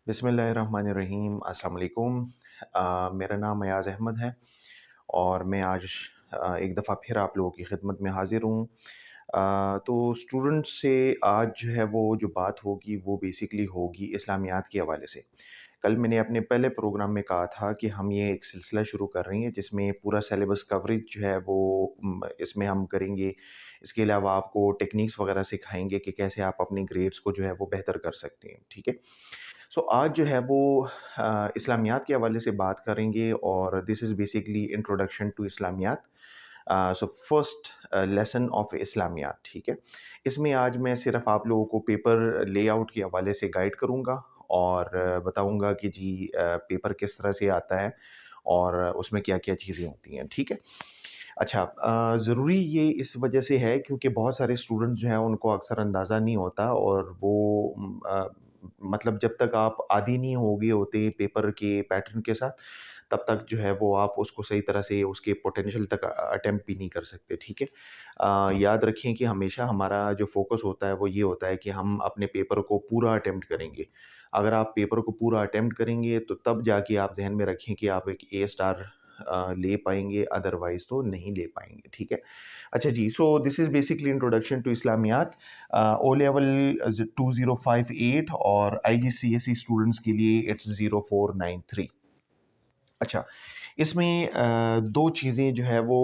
बिस्मिल्लाहिर्रहमानिर्रहीम अस्सलाम वालेकुम। मेरा नाम अयाज़ अहमद है और मैं आज एक दफ़ा फिर आप लोगों की खिदमत में हाज़िर हूँ। तो स्टूडेंट्स से आज जो है वो जो बात होगी वो बेसिकली होगी इस्लामियात के हवाले से। कल मैंने अपने पहले प्रोग्राम में कहा था कि हम ये एक सिलसिला शुरू कर रहे हैं जिसमें पूरा सिलेबस कवरेज जो है वो इसमें हम करेंगे। इसके अलावा आपको टेक्निक्स वगैरह सिखाएँगे कि कैसे आप अपने ग्रेड्स को जो है वो बेहतर कर सकते हैं, ठीक है? सो आज जो है वो इस्लामियात के हवाले से बात करेंगे और this is basically introduction to Islamiyat. So first lesson of Islamiyat, ठीक है। इसमें आज मैं सिर्फ आप लोगों को पेपर लेआउट के हवाले से गाइड करूँगा और बताऊँगा कि जी पेपर किस तरह से आता है और उसमें क्या-क्या चीज़ें होती हैं, ठीक है। अच्छा, ज़रूरी ये इस वजह से है क्योंकि बहुत सारे स्टूडेंट्स जो हैं उनको अक्सर अंदाज़ा नहीं होता और वो मतलब जब तक आप आदी नहीं हो गए होते पेपर के पैटर्न के साथ, तब तक जो है वो आप उसको सही तरह से उसके पोटेंशियल तक अटेम्प्ट भी नहीं कर सकते, ठीक है? याद रखें कि हमेशा हमारा जो फ़ोकस होता है वो ये होता है कि हम अपने पेपर को पूरा अटेम्प्ट करेंगे। अगर आप पेपर को पूरा अटेम्प्ट करेंगे तो तब जाके आप ज़हन में रखें कि आप एक ए स्टार ले पाएँगे, अदरवाइज़ तो नहीं ले पाएँगे, ठीक है? अच्छा जी, so this is basically introduction to Islamiyat. O level 2058 और आईजीसीएसई स्टूडेंट्स के लिए इट्स 0493। अच्छा, इसमें 2 चीज़ें जो है वो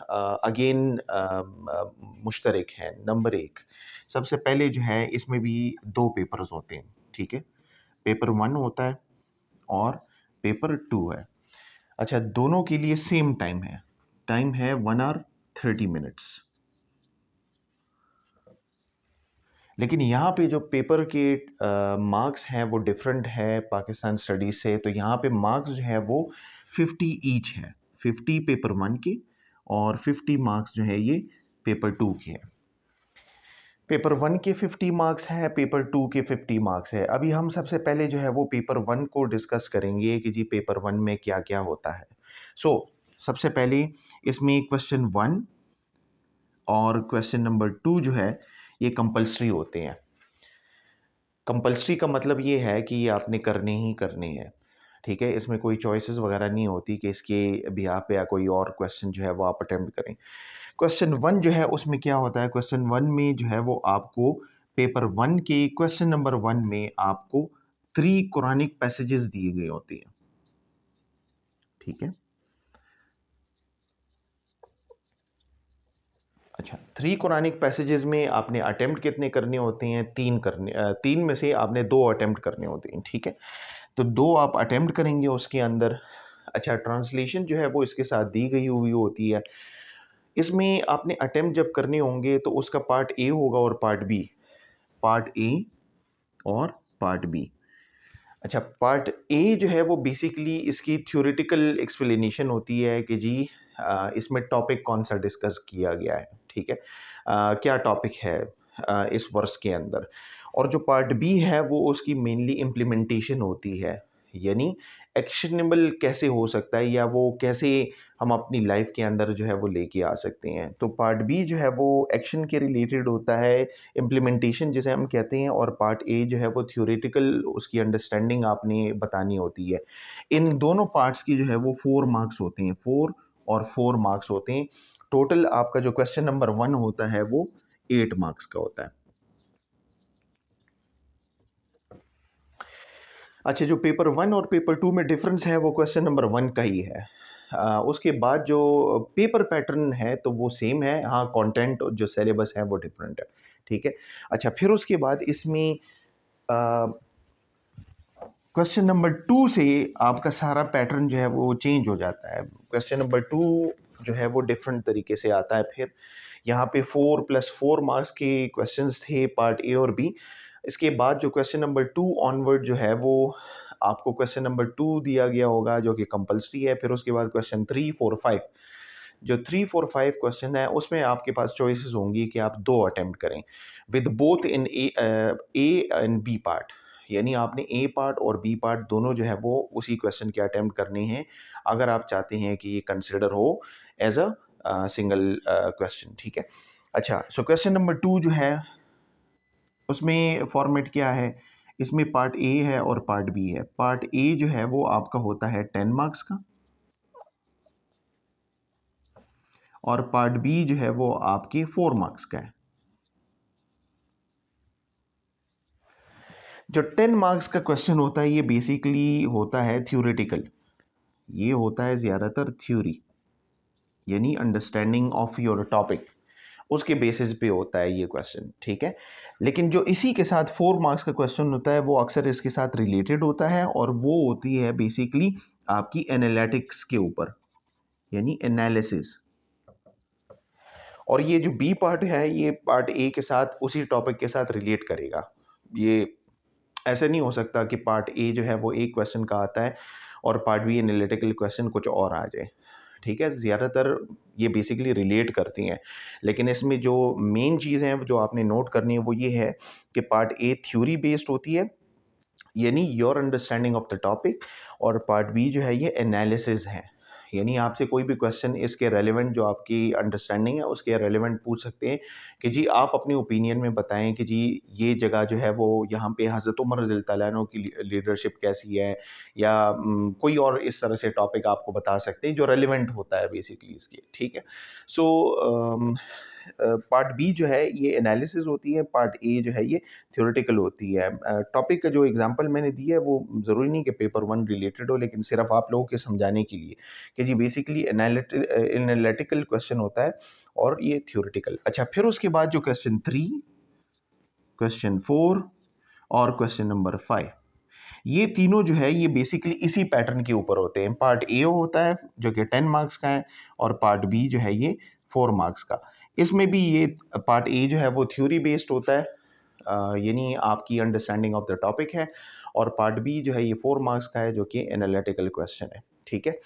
अगेन मुश्तरक हैं। नंबर 1, सबसे पहले जो है इसमें भी 2 पेपर्स होते हैं, ठीक है? पेपर 1 होता है और पेपर 2 है। अच्छा, दोनों के लिए सेम टाइम है। टाइम है 1 ऑवर 30 मिनट्स। लेकिन यहाँ पे जो पेपर के मार्क्स हैं वो डिफरेंट है पाकिस्तान स्टडीज़ से, तो यहाँ पे मार्क्स जो है वो 50 ईच है। 50 पेपर 1 के और 50 मार्क्स जो है ये पेपर 2 के हैं। पेपर 1 के 50 मार्क्स हैं, पेपर 2 के 50 मार्क्स है। अभी हम सबसे पहले जो है वो पेपर 1 को डिस्कस करेंगे कि जी पेपर 1 में क्या-क्या होता है। सो सबसे पहले इसमें क्वेश्चन 1 और क्वेश्चन नंबर 2 जो है ये कंपल्सरी होते हैं। कंपल्सरी का मतलब ये है कि ये आपने करने ही करने हैं, ठीक है? इसमें कोई चॉइसेस वगैरह नहीं होती कि इसके बिहाफ़ पे या कोई और क्वेश्चन जो है वो आप अटेम्प्ट करें। क्वेश्चन 1 जो है उसमें क्या होता है, क्वेश्चन 1 में जो है वो आपको पेपर 1 के क्वेश्चन नंबर 1 में आपको 3 कुरानिक पैसेजेस दिए गए होते हैं, ठीक है? अच्छा, 3 कुरानिक पैसेजेस में आपने अटेम्प्ट कितने करने होते हैं? 3 में से आपने 2 अटेम्प्ट करने होते हैं, ठीक है? तो 2 आप अटेम्प्ट करेंगे उसके अंदर। अच्छा, ट्रांसलेशन जो है वो इसके साथ दी गई हुई होती है। इसमें आपने अटेम्प्ट जब करने होंगे तो उसका पार्ट ए होगा और पार्ट बी। पार्ट ए और पार्ट बी। अच्छा, पार्ट ए जो है वो बेसिकली इसकी थ्योरेटिकल एक्सप्लेनेशन होती है कि जी इसमें टॉपिक कौन-सा डिस्कस किया गया है, ठीक है? क्या टॉपिक है इस वर्ष के अंदर। और जो पार्ट बी है वो उसकी मेनली इम्प्लीमेंटेशन होती है, यानी एक्शनेबल कैसे हो सकता है या वो कैसे हम अपनी लाइफ के अंदर जो है वो लेके आ सकते हैं। तो पार्ट बी जो है वो एक्शन के रिलेटेड होता है, इम्प्लीमेंटेशन जिसे हम कहते हैं, और पार्ट ए जो है वो थ्योरेटिकल उसकी अंडरस्टैंडिंग आपने बतानी होती है। इन दोनों पार्ट्स की जो है वो 4 मार्क्स होते हैं, 4 और 4 मार्क्स होते हैं। टोटल आपका जो क्वेश्चन नंबर 1 होता है वो 8 मार्क्स का होता है। अच्छा, जो पेपर 1 और पेपर 2 में डिफरेंस है वो क्वेश्चन नंबर 1 का ही है। उसके बाद जो पेपर पैटर्न है तो वो सेम है, हाँ कंटेंट जो सिलेबस है वो डिफरेंट है, ठीक है? अच्छा, फिर उसके बाद इसमें क्वेश्चन नंबर 2 से आपका सारा पैटर्न जो है वो चेंज हो जाता है। क्वेश्चन नंबर 2 जो है वो डिफरेंट तरीके से आता है। फिर यहाँ पे 4 + 4 मार्क्स के क्वेश्चंस थे पार्ट ए और बी। इसके बाद जो क्वेश्चन नंबर 2 ऑनवर्ड जो है वो आपको क्वेश्चन नंबर 2 दिया गया होगा जो कि कंपल्सरी है। फिर उसके बाद क्वेश्चन 3, 4, 5, जो 3, 4, 5 क्वेश्चन है उसमें आपके पास चॉइसेस होंगी कि आप 2 अटेम्प्ट करें with both in A and B part. यानी आपने ए पार्ट और बी पार्ट दोनों जो है वो उसी क्वेश्चन के अटेम्प्ट करने हैं, अगर आप चाहते हैं कि ये कंसिडर हो एज अ सिंगल क्वेश्चन, ठीक है? अच्छा, सो क्वेश्चन नंबर 2 जो है उसमें फॉर्मेट क्या है? इसमें पार्ट ए है और पार्ट बी है। पार्ट ए जो है वो आपका होता है 10 मार्क्स का, और पार्ट बी जो है वो आपके 4 मार्क्स का है। जो 10 मार्क्स का क्वेश्चन होता है ये बेसिकली होता है थ्योरेटिकल, ये होता है ज़्यादातर थ्योरी, यानी अंडरस्टैंडिंग ऑफ योर टॉपिक, उसके बेसिस पे होता है ये क्वेश्चन, ठीक है। लेकिन जो इसी के साथ 4 मार्क्स का क्वेश्चन होता है वो अक्सर इसके साथ रिलेटेड होता है, और वो होती है बेसिकली आपकी एनालिटिक्स के ऊपर, यानी एनालिसिस। और ये जो बी पार्ट है ये पार्ट ए के साथ उसी टॉपिक के साथ रिलेट करेगा। ये ऐसे नहीं हो सकता कि पार्ट ए जो है वो एक क्वेश्चन का आता है और पार्ट बी एनालिटिकल क्वेश्चन कुछ और आ जाए, ठीक है। ज़्यादातर ये बेसिकली रिलेट करती हैं, लेकिन इसमें जो मेन चीज़ है जो आपने नोट करनी है वो ये है कि पार्ट ए थ्योरी बेस्ड होती है, यानी your understanding of the topic, और पार्ट बी जो है ये एनालिसिस है, यानी आपसे कोई भी क्वेश्चन इसके रेलेवेंट जो आपकी अंडरस्टैंडिंग है उसके रेलेवेंट पूछ सकते हैं कि जी आप अपने ओपिनियन में बताएं कि जी ये जगह जो है वो यहाँ पे हज़रत उमर रज़ी अल्लाह तआला अन्हु की लीडरशिप कैसी है, या कोई और इस तरह से टॉपिक आपको बता सकते हैं जो रेलेवेंट होता है बेसिकली इसके, ठीक है। सो पार्ट बी जो है ये एनालिसिस होती है, पार्ट ए जो है ये थ्योरेटिकल होती है। टॉपिक का जो एग्जांपल मैंने दिया है वो ज़रूरी नहीं कि पेपर 1 रिलेटेड हो, लेकिन सिर्फ आप लोगों के समझाने के लिए कि जी बेसिकली एनालिटिकल क्वेश्चन होता है और ये थ्योरेटिकल। अच्छा, फिर उसके बाद जो क्वेश्चन 3, क्वेश्चन 4 और क्वेश्चन नंबर 5, ये तीनों जो है ये बेसिकली इसी पैटर्न के ऊपर होते हैं। पार्ट ए होता है जो कि 10 मार्क्स का है, और पार्ट बी जो है ये 4 मार्क्स का। इसमें भी ये पार्ट ए जो है वो थ्योरी बेस्ड होता है, यानी आपकी अंडरस्टैंडिंग ऑफ द टॉपिक है, और पार्ट बी जो है ये 4 मार्क्स का है जो कि एनालिटिकल क्वेश्चन है, ठीक है।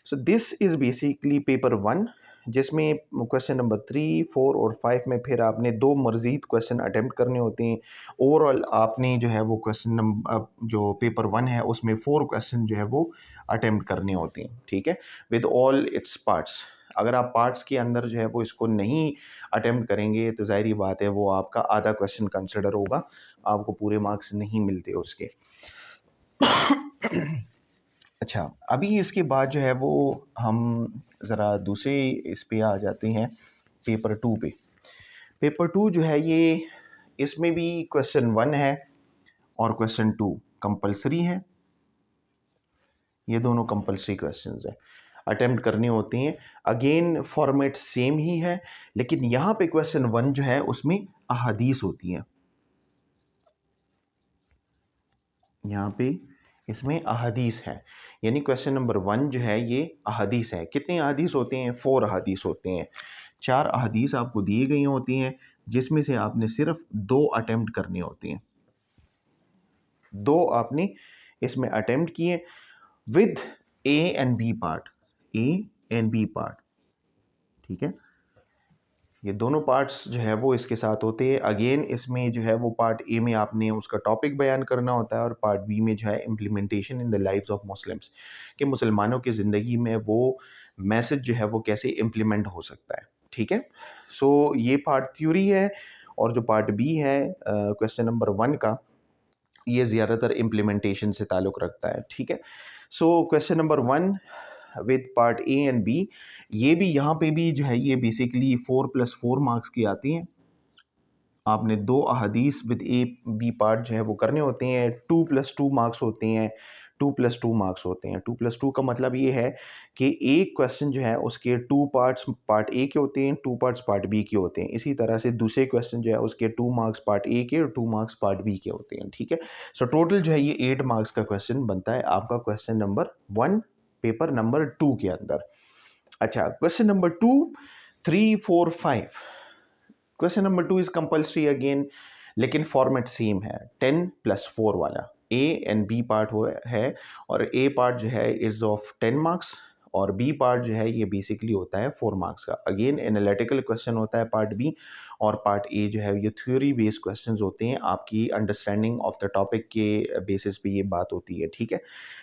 So this is basically paper 1, जिसमें क्वेश्चन नंबर 3, 4 और 5 में फिर आपने 2 मज़ीद क्वेश्चन अटेम्प्ट करने होते हैं। ओवरऑल आपने जो है वो क्वेश्चन नंबर जो पेपर 1 है उसमें 4 क्वेश्चन जो है वो अटेम्प्ट करने होते हैं, ठीक है, विद ऑल इट्स पार्ट्स। अगर आप पार्ट्स के अंदर जो है वो इसको नहीं अटेम्प्ट करेंगे तो ज़ाहिर बात है वो आपका आधा क्वेश्चन कंसिडर होगा, आपको पूरे मार्क्स नहीं मिलते उसके। अच्छा, अभी इसके बाद जो है वो हम ज़रा दूसरे इस पे आ जाते हैं, पेपर 2 पे। पेपर 2 जो है ये, इसमें भी क्वेश्चन 1 है और क्वेश्चन 2 कंपल्सरी है। ये दोनों कंपल्सरी क्वेश्चंस हैं, अटेम्प्ट करनी होती हैं। अगेन फॉर्मेट सेम ही है, लेकिन यहाँ पे क्वेश्चन 1 जो है उसमें अहादीस होती हैं। यहाँ पे इसमें अहादीस है, यानी क्वेश्चन नंबर 1 जो है ये अहादीस है। कितने अहादीस होते हैं? 4 अहादीस होते हैं। 4 अहादीस आपको दी गई होती हैं, जिसमें से आपने सिर्फ 2 अटेम्प्ट करने होते हैं। 2 आपने इसमें अटेम्प्ट किए with A and B part, A and B part, ठीक है। ये दोनों पार्ट्स जो है वो इसके साथ होते हैं। अगेन इसमें जो है वो पार्ट ए में आपने उसका टॉपिक बयान करना होता है, और पार्ट बी में जो है implementation in the lives of Muslims, कि मुसलमानों की ज़िंदगी में वो मैसेज जो है वो कैसे इम्प्लीमेंट हो सकता है, ठीक है। सो ये पार्ट थ्योरी है, और जो पार्ट बी है क्वेश्चन नंबर 1 का, ये ज़्यादातर इम्प्लीमेंटेशन से ताल्लुक़ रखता है, ठीक है। So question number 1 with part A and B, ये भी यहाँ पे भी जो है ये बेसिकली 4 + 4 मार्क्स की आती हैं। आपने 2 अहादीस विद ए बी पार्ट जो है वो करने होते हैं। 2 + 2 मार्क्स होते हैं, 2 + 2 मार्क्स होते हैं। 2 + 2 का मतलब ये है कि एक क्वेश्चन जो है उसके 2 पार्ट्स पार्ट ए के होते हैं, 2 पार्ट्स पार्ट बी के होते हैं। इसी तरह से दूसरे क्वेश्चन जो है उसके 2 मार्क्स पार्ट ए के और 2 मार्क्स पार्ट बी के होते हैं, ठीक है। सो टोटल जो है ये 8 मार्क्स का क्वेश्चन बनता है आपका क्वेश्चन नंबर 1 पेपर नंबर 2 के अंदर। अच्छा, question number 2, 3, 4, 5। Question number 2 is compulsory again, लेकिन फॉर्मेट सेम है, 10 + 4 वाला। ए एंड बी पार्ट हो है, और ए पार्ट जो है इज ऑफ 10 मार्क्स, और बी पार्ट जो है ये बेसिकली होता है 4 मार्क्स का। अगेन एनालिटिकल क्वेश्चन होता है पार्ट बी, और पार्ट ए जो है ये थ्योरी बेस्ड क्वेश्चंस होते हैं, आपकी अंडरस्टैंडिंग ऑफ द टॉपिक के बेसिस पे ये बात होती है, ठीक है।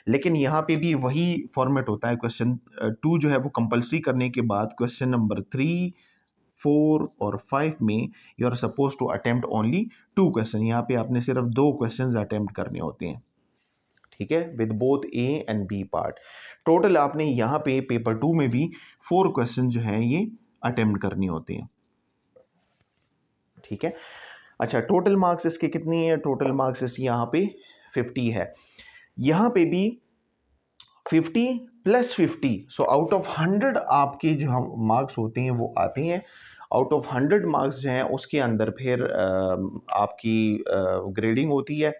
लेकिन यहाँ पे भी वही फॉर्मेट होता है। क्वेश्चन 2 जो है वो कंपल्सरी करने के बाद क्वेश्चन नंबर 3, 4 और 5 में you are suppose to attempt only 2 question. यहाँ पे आपने सिर्फ 2 क्वेश्चन अटेम्प्ट करने होते हैं, ठीक है, with both A and B part. Total आपने यहाँ पे पेपर 2 में भी 4 क्वेश्चन जो हैं ये अटेम्प्ट करने होते हैं, ठीक है। अच्छा, टोटल मार्क्स इसके कितनी है? टोटल मार्क्स इस यहाँ पे 50 है, यहाँ पे भी 50 प्लस 50। सो आउट ऑफ 100 आपके जो हम मार्क्स होते हैं वो आते हैं। आउट ऑफ 100 मार्क्स जो हैं उसके अंदर फिर आपकी ग्रेडिंग होती है,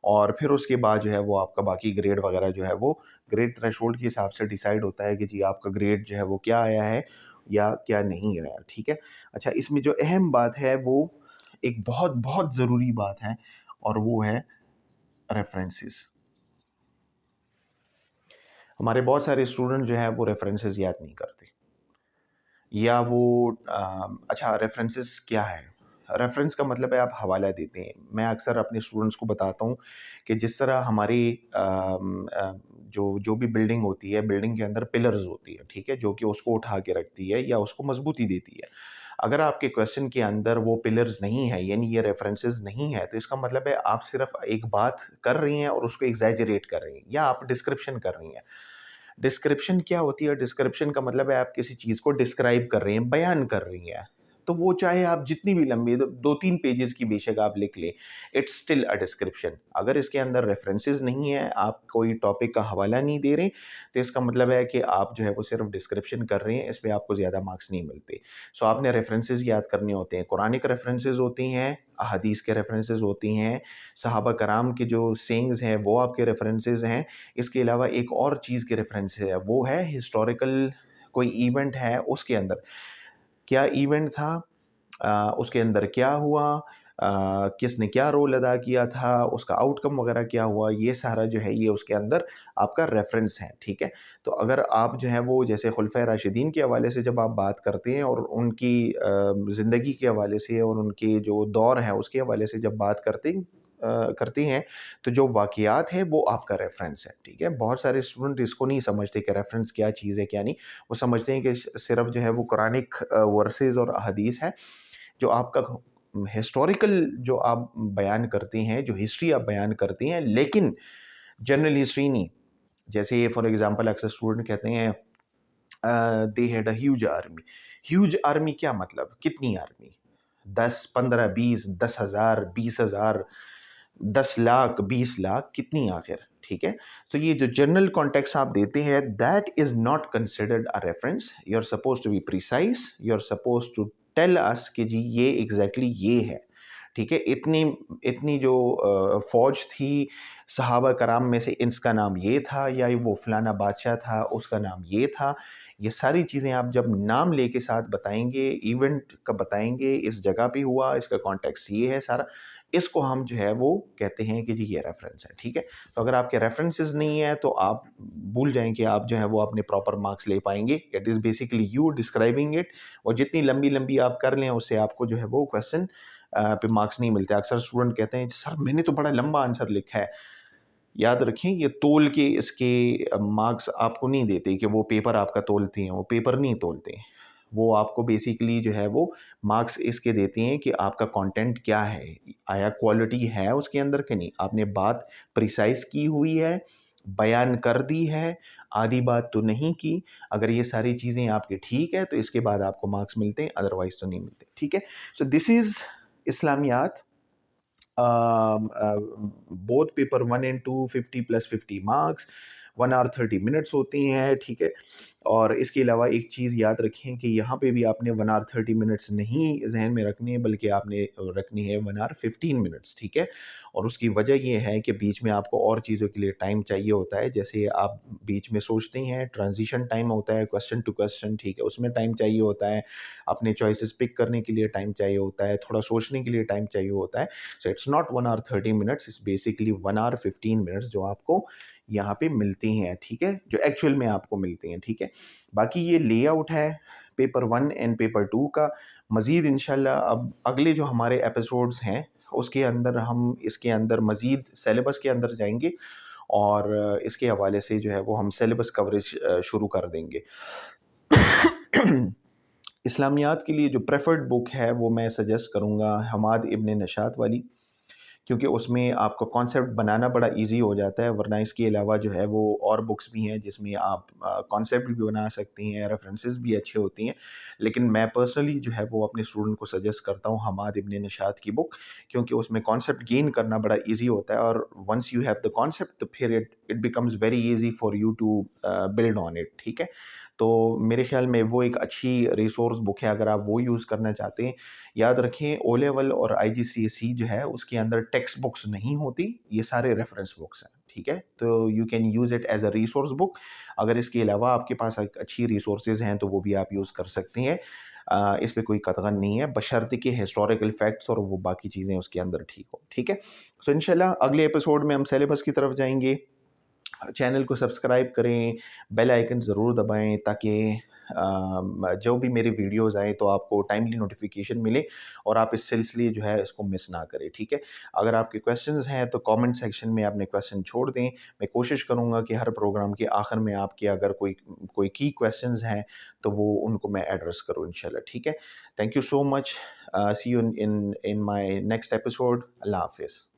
और फिर उसके बाद जो है वो आपका बाकी ग्रेड वगैरह जो है वो ग्रेड थ्रेशोल्ड के हिसाब से डिसाइड होता है कि जी आपका ग्रेड जो है वो क्या आया है या क्या नहीं आया, ठीक है। अच्छा, इसमें जो अहम बात है वो एक बहुत बहुत ज़रूरी बात है, और वो है रेफरेंसेस। हमारे बहुत सारे स्टूडेंट जो है वो रेफरेंसेस याद नहीं करते, या वो अच्छा, रेफरेंसेस क्या है? रेफरेंस का मतलब है आप हवाला देते हैं। मैं अक्सर अपने स्टूडेंट्स को बताता हूँ कि जिस तरह हमारी जो भी बिल्डिंग होती है, बिल्डिंग के अंदर पिलर्स होती है, ठीक है, जो कि उसको उठा के रखती है या उसको मजबूती देती है। अगर आपके क्वेश्चन के अंदर वो पिलर्स नहीं है, यानी ये रेफरेंसेस नहीं है, तो इसका मतलब है आप सिर्फ एक बात कर रही हैं और उसको एग्जैजरेट कर रही हैं, या आप डिस्क्रिप्शन कर रही हैं। डिस्क्रिप्शन क्या होती है? डिस्क्रिप्शन का मतलब है आप किसी चीज़ को डिस्क्राइब कर रही हैं, बयान कर रही हैं। तो वो चाहे आप जितनी भी लंबी 2-3 पेजेस की बेशक आप लिख लें, इट्स स्टिल अ डिस्क्रिप्शन। अगर इसके अंदर रेफरेंसेस नहीं है, आप कोई टॉपिक का हवाला नहीं दे रहे, तो इसका मतलब है कि आप जो है वो सिर्फ डिस्क्रिप्शन कर रहे हैं, इस पे आपको ज़्यादा मार्क्स नहीं मिलते। सो आपने रेफरेंसेस याद करने होते हैं, कुरानिक रेफरेंसेस होती हैं, अहादीस के रेफरेंसेस होती हैं, सहाबा कराम के जो सेइंग्स हैं वो आपके रेफरेंसेस हैं। इसके अलावा एक और चीज़ की रेफरेंस है, वो है हिस्टोरिकल कोई इवेंट है, उसके अंदर क्या इवेंट था, उसके अंदर क्या हुआ, किसने क्या रोल अदा किया था, उसका आउटकम वगैरह क्या हुआ, ये सारा जो है ये उसके अंदर आपका रेफरेंस है, ठीक है। तो अगर आप जो है वो जैसे खुलफाए राशिदीन के हवाले से जब आप बात करते हैं और उनकी ज़िंदगी के हवाले से और उनके जो दौर है उसके हवाले से जब बात करती हैं, तो जो वाक़ियात है वो आपका रेफ़रेंस है, ठीक है। बहुत सारे स्टूडेंट इसको नहीं समझते कि रेफ़रेंस क्या चीज़ है, क्या नहीं। वो समझते हैं कि सिर्फ़ जो है वो कुरानिक वर्सेस और हदीस है, जो आपका हिस्टोरिकल जो आप बयान करती हैं, जो हिस्ट्री आप बयान करती हैं, लेकिन जनरल हिस्ट्री नहीं। जैसे फॉर एग्ज़ाम्पल अक्सर स्टूडेंट कहते हैं they had a huge army. Huge army क्या मतलब? कितनी आर्मी? 10, 15, 20, 10,000, 20,000, 10 लाख, 20 लाख, कितनी आखिर, ठीक है। तो ये जो जनरल कॉन्टेक्स्ट आप देते हैं, that is not considered a reference. You are suppose to be precise, you are suppose to tell us कि जी ये एग्जैक्टली ये है, ठीक है। इतनी इतनी जो फौज थी सहाबा कराम में से, इसका नाम ये था, या वो फलाना बादशाह था उसका नाम ये था। ये सारी चीज़ें आप जब नाम लेके साथ बताएंगे, इवेंट का बताएंगे, इस जगह पे हुआ, इसका कॉन्टेक्स्ट ये है सारा, इसको हम जो है वो कहते हैं कि जी ये रेफरेंस है, ठीक है। तो अगर आपके रेफरेंसेस नहीं है तो आप भूल जाएं कि आप जो है वो अपने प्रॉपर मार्क्स ले पाएंगे। It is basically you describing it, और जितनी लंबी लंबी आप कर लें उससे आपको जो है वो क्वेश्चन पे मार्क्स नहीं मिलते। अक्सर स्टूडेंट कहते हैं सर मैंने तो बड़ा लंबा आंसर लिखा है। याद रखें, ये तोल के इसके मार्क्स आपको नहीं देते कि वो पेपर आपका तोलते हैं, वो पेपर नहीं तोलते। वो आपको बेसिकली जो है वो मार्क्स इसके देते हैं कि आपका कंटेंट क्या है, आया क्वालिटी है उसके अंदर कि नहीं, आपने बात प्रिसाइज की हुई है, बयान कर दी है, आधी बात तो नहीं की। अगर ये सारी चीज़ें आपकी ठीक है तो इसके बाद आपको मार्क्स मिलते हैं, अदरवाइज तो नहीं मिलते, ठीक है। So this is Islamiyat, both paper 1 and 2, 50 plus 50 marks, 1 hour 30 minutes होती हैं, ठीक है। और इसके अलावा एक चीज़ याद रखें कि यहाँ पे भी आपने 1 आवर 30 मिनट्स नहीं जहन में रखनी है, बल्कि आपने रखनी है 1 आवर 15 मिनट्स, ठीक है। और उसकी वजह ये है कि बीच में आपको और चीज़ों के लिए टाइम चाहिए होता है, जैसे आप बीच में सोचते हैं, ट्रांजिशन टाइम होता है, क्वेश्चन टू क्वेश्चन, ठीक है, उसमें टाइम चाहिए होता है, अपने चॉइसेस पिक करने के लिए टाइम चाहिए होता है, थोड़ा सोचने के लिए टाइम चाहिए होता है। So it's not 1 hour 30 minutes, it's basically 1 hour 15 minutes जो आपको यहाँ पे मिलती हैं, ठीक है, जो एक्चुअल में आपको मिलती हैं, ठीक है। बाकी ये लेआउट है पेपर 1 एंड पेपर 2 का। मज़ीद इंशाल्लाह अब अगले जो हमारे एपिसोड्स हैं उसके अंदर हम इसके अंदर मज़ीद सिलेबस के अंदर जाएंगे, और इसके हवाले से जो है वो हम सिलेबस कवरेज शुरू कर देंगे। इस्लामियात के लिए जो प्रेफर्ड बुक है वो मैं सजेस्ट करूँगा हमाद इब्न नशात वाली, क्योंकि उसमें आपको कॉन्सेप्ट बनाना बड़ा ईज़ी हो जाता है, वरना इसके अलावा जो है वो और बुक्स भी हैं जिसमें आप कॉन्सेप्ट भी बना सकती हैं, रेफरेंसेस भी अच्छे होती हैं। लेकिन मैं पर्सनली जो है वो अपने स्टूडेंट को सजेस्ट करता हूँ हमाद इब्न निशात की बुक, क्योंकि उसमें कॉन्सेप्ट गेन करना बड़ा ईज़ी होता है और once you have the concept तो फिर it becomes very easy for you to build on it, ठीक है? तो मेरे ख़्याल में वो एक अच्छी रिसोर्स बुक है अगर आप वो यूज़ करना चाहते हैं। याद रखें ओ लेवल और आईजीसीएसई जो है उसके अंदर टेक्स्ट बुक्स नहीं होती, ये सारे रेफरेंस बुक्स हैं, ठीक है? तो you can use it as a resource book. अगर इसके अलावा आपके पास एक अच्छी रिसोर्सेज़ हैं तो वो भी आप यूज़ कर सकते हैं। इस पे कोई कतगन नहीं है, बशर्ते कि हिस्टोरिकल फैक्ट्स और वो बाकी चीज़ें उसके अंदर ठीक हो, ठीक है? सो इंशाल्लाह अगले एपिसोड में हम सिलेबस की तरफ जाएँगे। चैनल को सब्सक्राइब करें, बेल आइकन ज़रूर दबाएँ ताकि जो भी मेरी वीडियोज़ आएँ तो आपको टाइमली नोटिफ़िकेशन मिले और आप इस सिलसिले जो है इसको मिस ना करें, ठीक है? अगर आपके क्वेश्चंस हैं तो कमेंट सेक्शन में अपने क्वेश्चन छोड़ दें। मैं कोशिश करूँगा कि हर प्रोग्राम के आखिर में आपके अगर कोई कोई की क्वेश्चंस हैं तो वो उनको मैं एड्रेस करूँ इंशाल्लाह, ठीक है? Thank you so much. See you in my next episode. अल्लाह हाफ़िज़।